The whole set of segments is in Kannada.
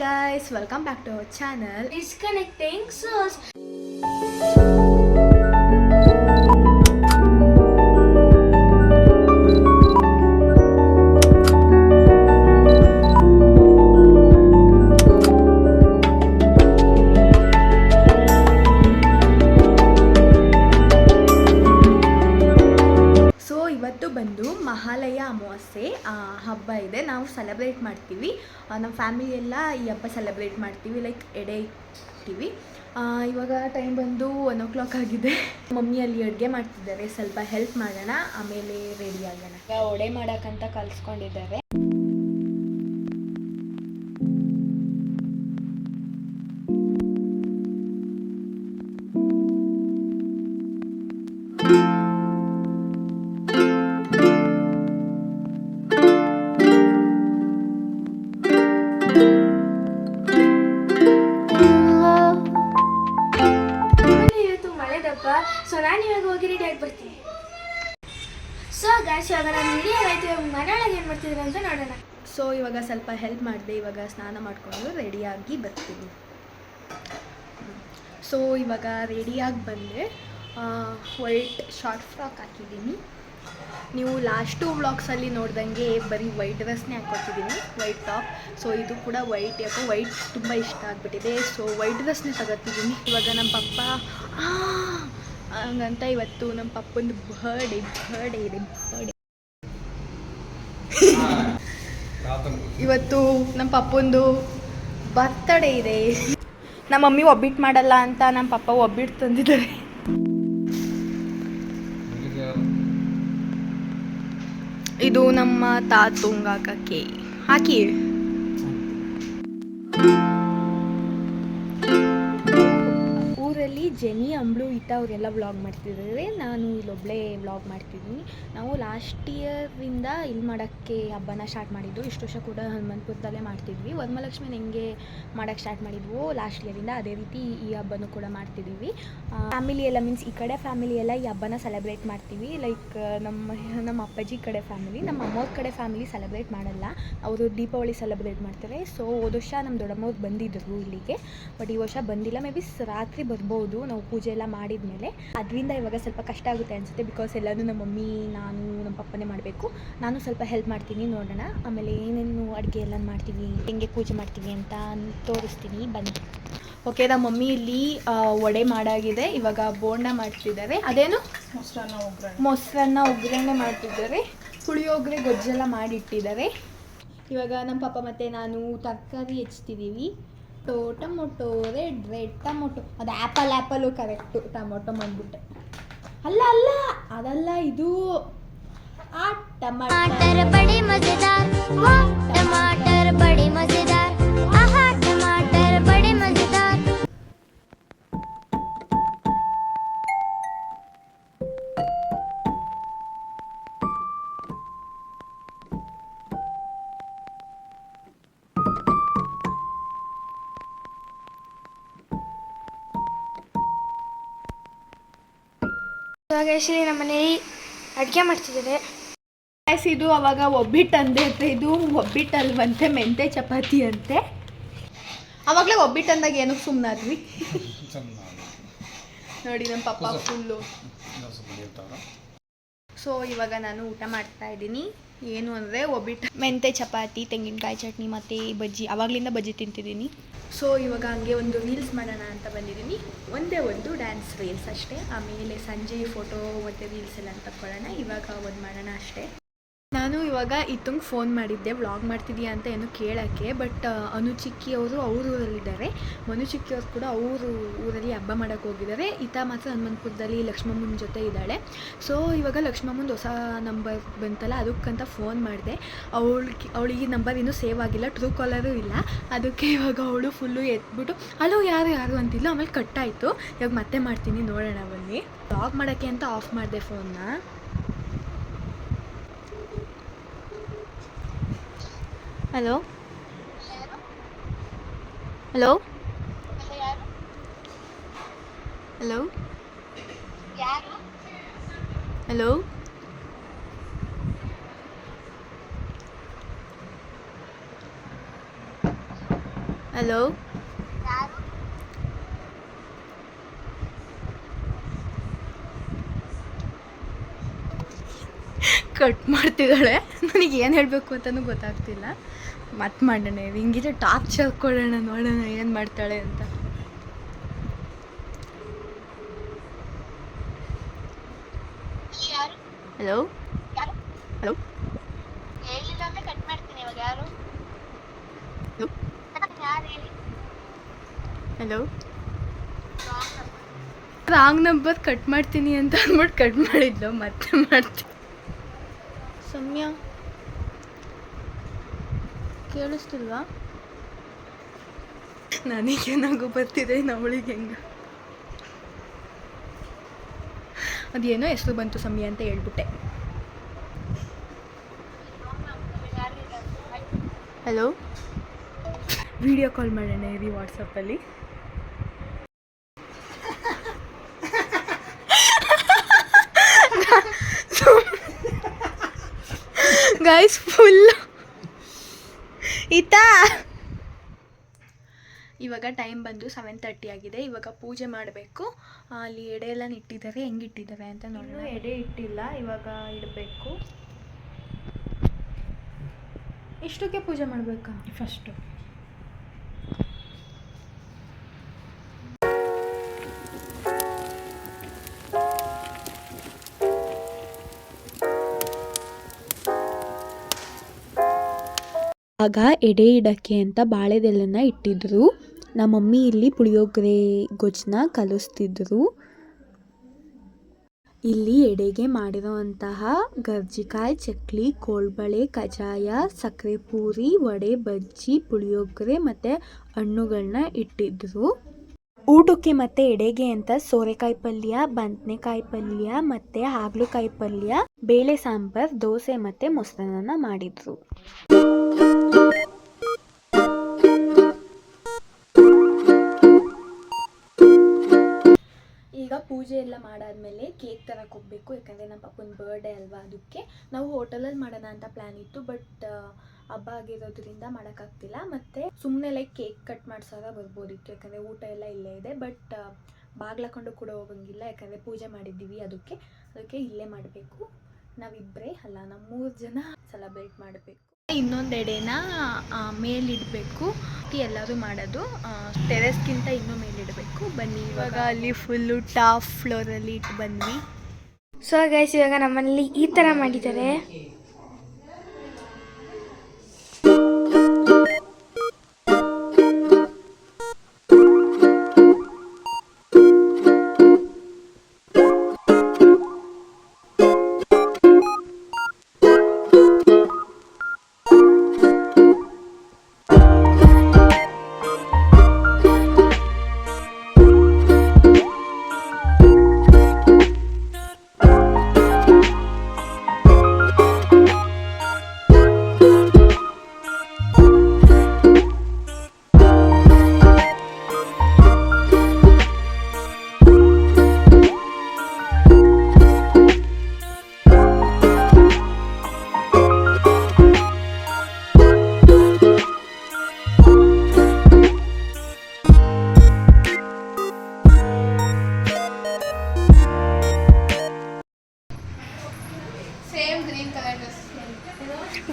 guys, welcome back to our channel Disconnecting Source. ಇವತ್ತು ಬಂದು ಮಹಾಲಯ ಅಮಾವಾಸ್ಯೆ ಹಬ್ಬ ಇದೆ. ನಾವು ಸೆಲೆಬ್ರೇಟ್ ಮಾಡ್ತೀವಿ, ನಮ್ಮ ಫ್ಯಾಮಿಲಿ ಎಲ್ಲ ಈ ಹಬ್ಬ ಸೆಲೆಬ್ರೇಟ್ ಮಾಡ್ತೀವಿ, ಲೈಕ್ ಎಡೆ ಇಡ್ತೀವಿ. ಇವಾಗ ಟೈಮ್ ಬಂದು 1 o'clock ಆಗಿದೆ. ಮಮ್ಮಿ ಅಲ್ಲಿ ಅಡುಗೆ ಮಾಡ್ತಿದ್ದಾರೆ, ಸ್ವಲ್ಪ ಹೆಲ್ಪ್ ಮಾಡೋಣ, ಆಮೇಲೆ ರೆಡಿ ಆಗೋಣ. ಒಡೆ ಮಾಡೋಕ್ಕಂತ ಕಲಿಸ್ಕೊಂಡಿದ್ದಾರೆ. ಸೊ ನಾನು ಇವಾಗ ಹೋಗಿ ರೆಡಿ ಆಗಿ ಬರ್ತೀನಿ. ಸೊ ಗಾಯ್ಸ್, ಇವಾಗ ನಾನು ರೆಡಿ ಆಯ್ತು. ಮನೆಯೊಳಗೆ ಏನು ಮಾಡ್ತಿದ್ರು ಅಂತ ನೋಡೋಣ. ಸೊ ಇವಾಗ ಸ್ವಲ್ಪ ಹೆಲ್ಪ್ ಮಾಡಿದೆ, ಇವಾಗ ಸ್ನಾನ ಮಾಡಿಕೊಂಡು ರೆಡಿಯಾಗಿ ಬರ್ತೀನಿ. ಸೊ ಇವಾಗ ರೆಡಿಯಾಗಿ ಬಂದೆ. ವೈಟ್ ಶಾರ್ಟ್ ಫ್ರಾಕ್ ಹಾಕಿದ್ದೀನಿ. ನೀವು ಲಾಸ್ಟು ವ್ಲಾಗ್ಸಲ್ಲಿ ನೋಡ್ದಂಗೆ ಬರೀ ವೈಟ್ ಡ್ರೆಸ್ನೇ ಹಾಕ್ಕೊತಿದ್ದೀನಿ, ವೈಟ್ ಟಾಪ್. ಸೊ ಇದು ಕೂಡ ವೈಟ್, ಯಾಕೋ ವೈಟ್ ತುಂಬ ಇಷ್ಟ ಆಗಿಬಿಟ್ಟಿದೆ. ಸೊ ವೈಟ್ ಡ್ರೆಸ್ನೇ ತಗೋತಿದ್ದೀನಿ. ಇವಾಗ ನಮ್ಮ ಪಪ್ಪ ಹಂಗಂತ ಇವತ್ತು ನಮ್ಮ ಪಪ್ಪಂದು ಬರ್ಡೇ ಇದೆ. ಇವತ್ತು ನಮ್ಮ ಪಪ್ಪಂದು ಬರ್ತಡೇ ಇದೆ. ನಮ್ಮ ಮಮ್ಮಿ ಒಬ್ಬಿಟ್ಟು ಮಾಡಲ್ಲ ಅಂತ ನಮ್ಮ ಪಪ್ಪ ಒಬ್ಬಿಟ್ಟು ತಂದಿದ್ದಾರೆ. ಇದು ನಮ್ಮ ತಾತುಂಗ ಹಾಕಕ್ಕೆ ಹಾಕಿ. ಊರಲ್ಲಿ ಜೆನಿ, ಅಂಬ್ಳು, ಈತ ಅವರೆಲ್ಲ ವ್ಲಾಗ್ ಮಾಡ್ತಿದ್ದಾರೆ. ನಾನು ಇಲ್ಲೊಬ್ಬಳೇ ವ್ಲಾಗ್ ಮಾಡ್ತಿದ್ದೀನಿ. ನಾವು ಲಾಸ್ಟ್ ಇಯರಿಂದ ಇಲ್ಲಿ ಮಾಡೋಕ್ಕೆ ಹಬ್ಬನ ಸ್ಟಾರ್ಟ್ ಮಾಡಿದ್ದು. ಇಷ್ಟು ವರ್ಷ ಕೂಡ ಹನುಮಂತಪುರದಲ್ಲೇ ಮಾಡ್ತಿದ್ವಿ. ವರಮಹಾಲಕ್ಷ್ಮಿನ ಹೆಂಗೆ ಮಾಡೋಕ್ಕೆ ಸ್ಟಾರ್ಟ್ ಮಾಡಿದ್ವು ಲಾಸ್ಟ್ ಇಯರಿಂದ, ಅದೇ ರೀತಿ ಈ ಹಬ್ಬನೂ ಕೂಡ ಮಾಡ್ತಿದ್ದೀವಿ. ಫ್ಯಾಮಿಲಿ ಎಲ್ಲ ಮೀನ್ಸ್ ಈ ಕಡೆ ಫ್ಯಾಮಿಲಿ ಎಲ್ಲ ಈ ಹಬ್ಬನ ಸೆಲೆಬ್ರೇಟ್ ಮಾಡ್ತೀವಿ. ಲೈಕ್ ನಮ್ಮ ಅಪ್ಪಾಜಿ ಕಡೆ ಫ್ಯಾಮಿಲಿ, ನಮ್ಮ ಅಮ್ಮವ್ರ ಕಡೆ ಫ್ಯಾಮಿಲಿ ಸೆಲೆಬ್ರೇಟ್ ಮಾಡಲ್ಲ, ಅವರು ದೀಪಾವಳಿ ಸೆಲೆಬ್ರೇಟ್ ಮಾಡ್ತಾರೆ. ಸೊ ಹೋದ ವರ್ಷ ನಮ್ಮ ದೊಡ್ಡಮ್ಮವ್ರು ಬಂದಿದ್ದರು ಇಲ್ಲಿಗೆ, ಬಟ್ ಈ ವರ್ಷ ಬಂದಿಲ್ಲ. ಮೇ ಬಿ ರಾತ್ರಿ ಬರ್ಬೋದು ನಾವು ಪೂಜೆ ಎಲ್ಲ ಮಾಡಿದ ಮೇಲೆ. ಅದರಿಂದ ಇವಾಗ ಸ್ವಲ್ಪ ಕಷ್ಟ ಆಗುತ್ತೆ ಅನಿಸುತ್ತೆ, ಬಿಕಾಸ್ ಎಲ್ಲನೂ ನಮ್ಮ ಮಮ್ಮಿ, ನಾನು, ನಮ್ಮ ಪಪ್ಪನೇ ಮಾಡಬೇಕು. ನಾನು ಸ್ವಲ್ಪ ಹೆಲ್ಪ್ ಮಾಡ್ತೀನಿ, ನೋಡೋಣ. ಆಮೇಲೆ ಏನೇನು ಅಡುಗೆ ಎಲ್ಲ ಮಾಡ್ತೀವಿ, ಹೆಂಗೆ ಪೂಜೆ ಮಾಡ್ತೀವಿ ಅಂತ ತೋರಿಸ್ತೀನಿ, ಬನ್ನಿ. ಓಕೆ, ನಮ್ಮ ಮಮ್ಮಿ ಇಲ್ಲಿ ವಡೆ ಮಾಡಾಗಿದೆ. ಇವಾಗ ಬೋಂಡ ಮಾಡ್ತಿದ್ದಾರೆ. ಅದೇನು ಮೊಸರನ್ನ ಒಗ್ಗರಣೆ ಮಾಡ್ತಿದ್ದಾರೆ. ಪುಳಿಯೋಗರೆ ಗೊಜ್ಜೆಲ್ಲ ಮಾಡಿಟ್ಟಿದ್ದಾರೆ. ಇವಾಗ ನಮ್ಮ ಪಪ್ಪ ಮತ್ತು ನಾನು ತರಕಾರಿ ಹೆಚ್ಚಿದ್ದೀವಿ. ಟೊಮೊಟೊ, ರೆಡ್ ಟೊಮೊಟೊ, ಅದು ಆ್ಯಪಲು ಕರೆಕ್ಟು. ಟೊಮೊಟೊ ಮಾಡಿಬಿಟ್ಟೆ. ಅಲ್ಲ ಅದಲ್ಲ, ಇದು ಟಮಾಟರ್ ಬಡಿ ಮಜೆದಾರ್, ಟಮಾಟರ್ ಬಡಿ ಮಜೆದಾರ್, ಆಹಾ ಟಮಾಟರ್ ಬಡಿ ಮಜೆದಾರ್. ಇವಾಗ ಆ್ಯಕ್ಚುಲಿ ನಮ್ಮ ಮನೇಲಿ ಅಡುಗೆ ಮಾಡ್ತಿದ್ದಾರೆ. ಇದು ಅವಾಗ ಒಬ್ಬಿಟ್ಟು ಅಂದೆ ಅಂತ, ಇದು ಒಬ್ಬಿಟ್ಟಲ್ವಂತೆ, ಮೆಂತೆ ಚಪಾತಿ ಅಂತೆ. ಅವಾಗಲೇ ಒಬ್ಬಿಟ್ಟು ಅಂದಾಗ ಏನಕ್ಕೆ ಸುಮ್ಮನಾದ್ವಿ. ನೋಡಿ ನಮ್ಮ ಪಪ್ಪ ಫುಲ್ಲು. ಸೊ ಇವಾಗ ನಾನು ಊಟ ಮಾಡ್ತಾ ಇದ್ದೀನಿ. ಏನು ಅಂದರೆ ಒಬ್ಬಿಟ್ಟು, ಮೆಂತೆ ಚಪಾತಿ, ತೆಂಗಿನಕಾಯಿ ಚಟ್ನಿ ಮತ್ತು ಬಜ್ಜಿ. ಆವಾಗಲಿಂದ ಬಜ್ಜಿ ತಿಂತಿದ್ದೀನಿ. ಸೊ ಇವಾಗ ಹಂಗೆ ಒಂದು ರೀಲ್ಸ್ ಮಾಡೋಣ ಅಂತ ಬಂದಿದ್ದೀನಿ. ಒಂದೇ ಒಂದು ಡ್ಯಾನ್ಸ್ ರೀಲ್ಸ್ ಅಷ್ಟೇ. ಆಮೇಲೆ ಸಂಜೆ ಫೋಟೋ ಮತ್ತು ರೀಲ್ಸ್ ಎಲ್ಲ ತಗೊಳ್ಳೋಣ. ಇವಾಗ ಒಂದು ಮಾಡೋಣ ಅಷ್ಟೇ. ನಾನು ಇವಾಗ ಇತ್ತಂಗೆ ಫೋನ್ ಮಾಡಿದ್ದೆ, ವ್ಲಾಗ್ ಮಾಡ್ತಿದ್ದೀಯಾ ಅಂತ ಏನು ಕೇಳೋಕ್ಕೆ. ಬಟ್ ಅನುಚಿಕ್ಕಿ ಅವರು ಅವ್ರ ಊರಲ್ಲಿದ್ದಾರೆ. ಮನುಚಿಕ್ಕಿ ಅವ್ರು ಕೂಡ ಅವರು ಊರಲ್ಲಿ ಹಬ್ಬ ಮಾಡೋಕ್ಕೆ ಹೋಗಿದ್ದಾರೆ. ಈತ ಮಾತ್ರ ಹನುಮಂತಪುರದಲ್ಲಿ ಲಕ್ಷ್ಮಮ್ಮನ ಜೊತೆ ಇದ್ದಾಳೆ. ಸೊ ಇವಾಗ ಲಕ್ಷ್ಮಮ್ಮಂದು ಹೊಸ ನಂಬರ್ ಬಂತಲ್ಲ, ಅದಕ್ಕಂತ ಫೋನ್ ಮಾಡಿದೆ. ಅವಳಿಗೆ ನಂಬರ್ ಇನ್ನೂ ಸೇವ್ ಆಗಿಲ್ಲ, ಟ್ರೂ ಕಾಲರು ಇಲ್ಲ. ಅದಕ್ಕೆ ಇವಾಗ ಅವಳು ಫುಲ್ಲು ಎತ್ಬಿಟ್ಟು ಹಲೋ ಯಾರು ಅಂತಿಲ್ಲ. ಆಮೇಲೆ ಕಟ್ಟಾಯಿತು. ಇವಾಗ ಮತ್ತೆ ಮಾಡ್ತೀನಿ, ನೋಡೋಣ ಬನ್ನಿ. ವ್ಲಾಗ್ ಮಾಡೋಕ್ಕೆ ಅಂತ ಆಫ್ ಮಾಡಿದೆ ಫೋನ್ನ. Hello hello hello hello hello cut ಮಾಡ್ತಿದ್ದಾಳೆ. ನನಗೆ ಏನು ಹೇಳಬೇಕು ಅಂತಲೂ ಗೊತ್ತಾಗ್ತಿಲ್ಲ. ಮತ್ತೆ ಮಾಡೋಣ, ಹಿಂಗಿದ್ರೆ ಟಾರ್ಚರ್ ಕೊಡೋಣ, ನೋಡೋಣ ಏನು ಮಾಡ್ತಾಳೆ ಅಂತ. ಹಲೋ ಹಲೋ ಹೇಳಿಲ್ಲ ಅಂದ್ರೆ ಕಟ್ ಮಾಡ್ತೀನಿ. ಇವಾಗ ಯಾರು ಹೇಳಿ? ಹಲೋ ರಾಂಗ್ ನಂಬರ್ ಕಟ್ ಮಾಡ್ತೀನಿ ಅಂತ ಅಂದ್ಬಿಟ್ಟು ಕಟ್ ಮಾಡಿದ್ಲು. ಮತ್ತೆ ಮಾಡ್ತೀನಿ. ಸೌಮ್ಯ ಕೇಳಿಸ್ತಿಲ್ವಾ? ನನಗೇನಾಗೋ ಬರ್ತಿದೆ, ಅವಳಿಗೆ ಹೆಂಗ ಅದೇನೋ ಹೆಸರು ಬಂತು ಸೌಮ್ಯ ಅಂತ ಹೇಳ್ಬಿಟ್ಟೆ. ಹಲೋ ವಿಡಿಯೋ ಕಾಲ್ ಮಾಡೋಣ ಇರಿ ವಾಟ್ಸಪ್ಪಲ್ಲಿ. ಗೈಸ್ ಫುಲ್ ಈತಾ. ಇವಾಗ ಟೈಮ್ ಬಂದು 7:30 ಆಗಿದೆ. ಇವಾಗ ಪೂಜೆ ಮಾಡಬೇಕು. ಅಲ್ಲಿ ಎಡೆ ಎಲ್ಲ ಇಟ್ಟಿದ್ದಾರೆ, ಹೆಂಗೆ ಇಟ್ಟಿದ್ದಾರೆ ಅಂತ ನೋಡೋಣ. ಎಡೆ ಇಟ್ಟಿಲ್ಲ, ಇವಾಗ ಇಡಬೇಕು. ಇಷ್ಟಕ್ಕೆ ಪೂಜೆ ಮಾಡಬೇಕಾ? ಫಸ್ಟು ಆಗ ಎಡೆ ಇಡಕ್ಕೆ ಅಂತ ಬಾಳೆದೆಲೆನ ಇಟ್ಟಿದ್ರು. ನಮ್ಮ ಮಮ್ಮಿ ಇಲ್ಲಿ ಪುಳಿಯೋಗರೆ ಗೊಜ್ಜನ್ನ ಕಲಿಸ್ತಿದ್ರು. ಇಲ್ಲಿ ಎಡೆಗೆ ಮಾಡಿರೋಂತಹ ಗರ್ಜಿಕಾಯಿ, ಚಕ್ಲಿ, ಕೋಳ್ಬಳೆ, ಕಜಾಯ, ಸಕ್ಕರೆ ಪೂರಿ, ವಡೆ, ಬಜ್ಜಿ, ಪುಳಿಯೋಗರೆ ಮತ್ತು ಹಣ್ಣುಗಳನ್ನ ಇಟ್ಟಿದ್ರು. ಊಟಕ್ಕೆ ಮತ್ತು ಎಡೆಗೆ ಅಂತ ಸೋರೆಕಾಯಿ ಪಲ್ಯ, ಬದನೆಕಾಯಿ ಪಲ್ಯ ಮತ್ತು ಹಾಗಲಕಾಯಿ ಪಲ್ಯ, ಬೇಳೆ ಸಾಂಬಾರ್, ದೋಸೆ ಮತ್ತು ಮೊಸರನ್ನ ಮಾಡಿದ್ರು. ಈಗ ಪೂಜೆ ಎಲ್ಲ ಮಾಡಾದ್ಮೇಲೆ ಕೇಕ್ ತರಕ್ಕೆ ಹೋಗ್ಬೇಕು. ಯಾಕಂದರೆ ನಮ್ಮ ಪಪ್ಪನ ಬರ್ಡೇ ಅಲ್ವಾ, ಅದಕ್ಕೆ ನಾವು ಹೋಟೆಲಲ್ಲಿ ಮಾಡೋಣ ಅಂತ ಪ್ಲ್ಯಾನ್ ಇತ್ತು. ಬಟ್ ಹಬ್ಬ ಆಗಿರೋದ್ರಿಂದ ಮಾಡೋಕ್ಕಾಗ್ತಿಲ್ಲ. ಮತ್ತು ಸುಮ್ಮನೆ ಲೈಕ್ ಕೇಕ್ ಕಟ್ ಮಾಡ್ಸಾಗ ಬರ್ಬೋದಿತ್ತು, ಯಾಕಂದರೆ ಊಟ ಎಲ್ಲ ಇಲ್ಲೇ ಇದೆ. ಬಟ್ ಬಾಗ್ಲಾಕೊಂಡು ಕೂಡ ಹೋಗಂಗಿಲ್ಲ, ಯಾಕಂದರೆ ಪೂಜೆ ಮಾಡಿದ್ದೀವಿ. ಅದಕ್ಕೆ ಇಲ್ಲೇ ಮಾಡಬೇಕು. ನಾವಿಬ್ಬರೇ ಅಲ್ಲ, ನಾವು 3 ಜನ ಸೆಲೆಬ್ರೇಟ್ ಮಾಡಬೇಕು. ಇನ್ನೊಂದು ಎಡೆನ ಮೇಲಿಡಬೇಕು. ಎಲ್ಲರೂ ಮಾಡೋದು ಟೆರೆಸ್ಗಿಂತ ಇನ್ನೂ ಮೇಲಿಡಬೇಕು. ಬನ್ನಿ ಇವಾಗ ಅಲ್ಲಿ ಫುಲ್ಲು ಟಾಪ್ ಫ್ಲೋರಲ್ಲಿ ಇಟ್ಟು ಬಂದ್ವಿ. ಸೊ ಗೈಸ್, ಇವಾಗ ನಮ್ಮಲ್ಲಿ ಈ ಥರ ಮಾಡಿದ್ದಾರೆ.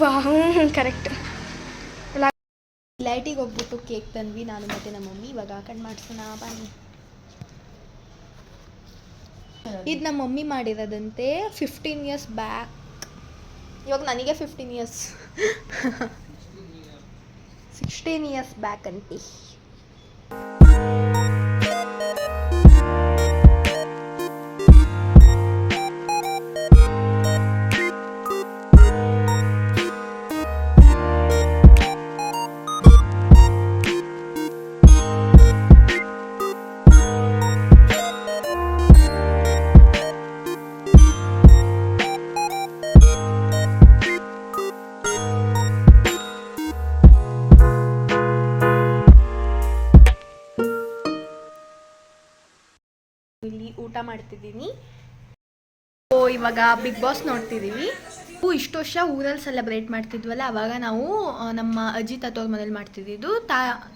ವಾಹ್, ಕರೆಕ್ಟ್. ಲೈಟಿಗೆ ಹೋಗ್ಬಿಟ್ಟು ಕೇಕ್ ತಂದ್ವಿ, ನಾನು ಮತ್ತು ನಮ್ಮ ಮಮ್ಮಿ. ಇವಾಗ ಕಟ್ ಮಾಡಿಸೋಣ ಬನ್ನಿ. ಇದು ನಮ್ಮ ಮಮ್ಮಿ ಮಾಡಿರೋದಂತೆ 15 ಇಯರ್ಸ್ ಬ್ಯಾಕ್. ಇವಾಗ ನನಗೆ 15 ಇಯರ್ಸ್ 16 ಇಯರ್ಸ್ ಬ್ಯಾಕ್ ಅಂಟಿ. ಇಲ್ಲಿ ಊಟ ಮಾಡ್ತಿದ್ದೀನಿ. ಇವಾಗ ಬಿಗ್ ಬಾಸ್ ನೋಡ್ತಿದ್ದೀವಿ. ಇಷ್ಟು ವರ್ಷ ಊರಲ್ಲಿ ಸೆಲೆಬ್ರೇಟ್ ಮಾಡ್ತಿದ್ವಲ್ಲ, ಅವಾಗ ನಾವು ನಮ್ಮ ಅಜ್ಜಿ ತಾತವ್ರ ಮನೇಲಿ ಮಾಡ್ತಿದ್ದಿದ್ದು.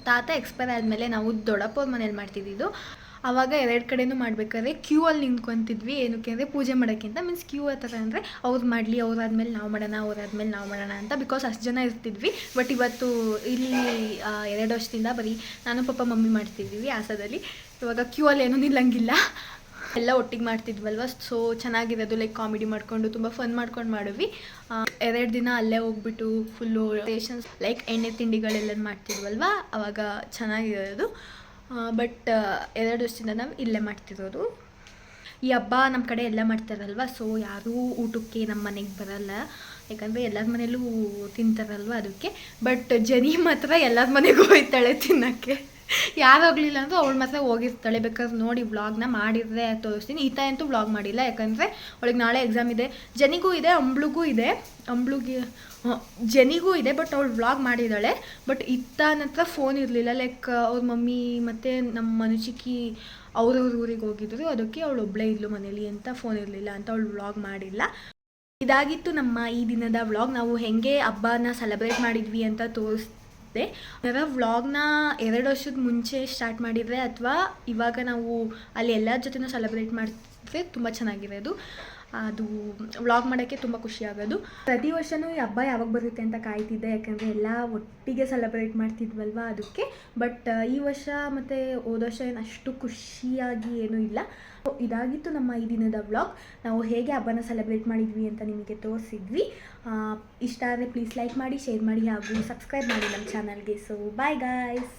ತಾತ ಎಕ್ಸ್ಪೈರ್ ಆದಮೇಲೆ ನಾವು ದೊಡ್ಡಪ್ಪವ್ರ ಮನೇಲಿ ಮಾಡ್ತಿದ್ದಿದ್ದು. ಆವಾಗ 2 ಕಡೆನೂ ಮಾಡಬೇಕಾದ್ರೆ ಕ್ಯೂ ಅಲ್ಲಿ ನಿಂತ್ಕೊತಿದ್ವಿ. ಏನಕ್ಕೆ ಅಂದರೆ ಪೂಜೆ ಮಾಡೋಕ್ಕಿಂತ, ಮೀನ್ಸ್ ಕ್ಯೂ ಆ ಥರ ಅಂದರೆ ಅವ್ರು ಮಾಡಲಿ, ಅವ್ರಾದ್ಮೇಲೆ ನಾವು ಮಾಡೋಣ, ಅವ್ರಾದ್ಮೇಲೆ ನಾವು ಮಾಡೋಣ ಅಂತ, ಬಿಕಾಸ್ ಅಷ್ಟು ಜನ ಇರ್ತಿದ್ವಿ. ಬಟ್ ಇವತ್ತು ಇಲ್ಲಿ 2 ವರ್ಷದಿಂದ ಬರೀ ನಾನು ಪಾಪ ಮಮ್ಮಿ ಮಾಡ್ತಿದ್ವಿ ಹಾಸದಲ್ಲಿ. ಇವಾಗ ಕ್ಯೂ ಅಲ್ಲಿ ಏನೂ ನಿಲ್ಲಂಗಿಲ್ಲ, ಎಲ್ಲ ಒಟ್ಟಿಗೆ ಮಾಡ್ತಿದ್ವಲ್ವ. ಸೊ ಚೆನ್ನಾಗಿರೋದು, ಲೈಕ್ ಕಾಮಿಡಿ ಮಾಡಿಕೊಂಡು ತುಂಬ ಫನ್ ಮಾಡ್ಕೊಂಡು ಮಾಡಿದ್ವಿ. 2 ದಿನ ಅಲ್ಲೇ ಹೋಗ್ಬಿಟ್ಟು ಫುಲ್ಲು ರೇಷನ್ಸ್ ಲೈಕ್ ಎಣ್ಣೆ ತಿಂಡಿಗಳೆಲ್ಲ ಮಾಡ್ತಿದ್ವಲ್ವ, ಅವಾಗ ಚೆನ್ನಾಗಿರೋದು. ಬಟ್ 2 ವರ್ಷದಿಂದ ನಾವು ಇಲ್ಲೇ ಮಾಡ್ತಿರೋದು. ಈ ಹಬ್ಬ ನಮ್ಮ ಕಡೆ ಎಲ್ಲ ಮಾಡ್ತಾರಲ್ವ, ಸೊ ಯಾರೂ ಊಟಕ್ಕೆ ನಮ್ಮ ಮನೆಗೆ ಬರಲ್ಲ, ಯಾಕಂದರೆ ಎಲ್ಲರ ಮನೇಲೂ ತಿಂತಾರಲ್ವ ಅದಕ್ಕೆ. ಬಟ್ ಜನಿ ಮಾತ್ರ ಎಲ್ಲರ ಮನೆಗೂ ಹೋಗ್ತಾಳೆ ತಿನ್ನೋಕ್ಕೆ. ಯಾರು ಹೋಗಲಿಲ್ಲ ಅಂದರೂ ಅವಳು ಮಾತ್ರ ಹೋಗಿರ್ತಾಳೆ. ಬೇಕಾದ್ರೆ ನೋಡಿ ವ್ಲಾಗ್ನ ಮಾಡಿದರೆ ತೋರಿಸ್ತೀನಿ. ಈತ ಅಂತೂ ವ್ಲಾಗ್ ಮಾಡಿಲ್ಲ, ಯಾಕಂದರೆ ಅವಳಿಗೆ ನಾಳೆ ಎಕ್ಸಾಮ್ ಇದೆ. ಜನಿಗೂ ಇದೆ, ಜನಿಗೂ ಇದೆ, ಬಟ್ ಅವಳು ವ್ಲಾಗ್ ಮಾಡಿದ್ದಾಳೆ. ಬಟ್ ಇತ್ತನ ಹತ್ರ ಫೋನ್ ಇರಲಿಲ್ಲ, ಲೈಕ್ ಅವ್ರ ಮಮ್ಮಿ ಮತ್ತು ನಮ್ಮ ಮನುಚಿಕ್ಕಿ ಅವ್ರವ್ರ ಊರಿಗೆ ಹೋಗಿದ್ರು, ಅದಕ್ಕೆ ಅವಳು ಒಬ್ಬಳೇ ಇದ್ಲು ಮನೇಲಿ ಅಂತ ಫೋನ್ ಇರಲಿಲ್ಲ ಅಂತ ಅವಳು ವ್ಲಾಗ್ ಮಾಡಿಲ್ಲ. ಇದಾಗಿತ್ತು ನಮ್ಮ ಈ ದಿನದ ವ್ಲಾಗ್. ನಾವು ಹೇಗೆ ಹಬ್ಬನ ಸೆಲೆಬ್ರೇಟ್ ಮಾಡಿದ್ವಿ ಅಂತ ತೋರಿಸ್ದೆ. ಅದರ ವ್ಲಾಗ್ನ 2 ವರ್ಷದ ಮುಂಚೆ ಸ್ಟಾರ್ಟ್ ಮಾಡಿದರೆ ಅಥವಾ ಇವಾಗ ನಾವು ಅಲ್ಲಿ ಎಲ್ಲರ ಜೊತೆನೂ ಸೆಲೆಬ್ರೇಟ್ ಮಾಡಿದ್ರೆ ತುಂಬ ಚೆನ್ನಾಗಿರೋದು. ಅದು ವ್ಲಾಗ್ ಮಾಡೋಕ್ಕೆ ತುಂಬ ಖುಷಿಯಾಗೋದು. ಪ್ರತಿ ವರ್ಷವೂ ಈ ಹಬ್ಬ ಯಾವಾಗ ಬರುತ್ತೆ ಅಂತ ಕಾಯ್ತಿದ್ದೆ, ಯಾಕಂದರೆ ಎಲ್ಲ ಒಟ್ಟಿಗೆ ಸೆಲೆಬ್ರೇಟ್ ಮಾಡ್ತಿದ್ವಲ್ವ ಅದಕ್ಕೆ. ಬಟ್ ಈ ವರ್ಷ ಮತ್ತು ಹೋದ ವರ್ಷ ಏನು ಅಷ್ಟು ಖುಷಿಯಾಗಿ ಏನೂ ಇಲ್ಲ. ಇದಾಗಿತ್ತು ನಮ್ಮ ಈ ದಿನದ ವ್ಲಾಗ್. ನಾವು ಹೇಗೆ ಹಬ್ಬನ ಸೆಲೆಬ್ರೇಟ್ ಮಾಡಿದ್ವಿ ಅಂತ ನಿಮಗೆ ತೋರಿಸಿದ್ವಿ. ಇಷ್ಟ ಆದರೆ ಪ್ಲೀಸ್ ಲೈಕ್ ಮಾಡಿ, ಶೇರ್ ಮಾಡಿ ಹಾಗೂ ಸಬ್ಸ್ಕ್ರೈಬ್ ಮಾಡಿ ನಮ್ಮ ಚಾನಲ್ಗೆ. So bye guys.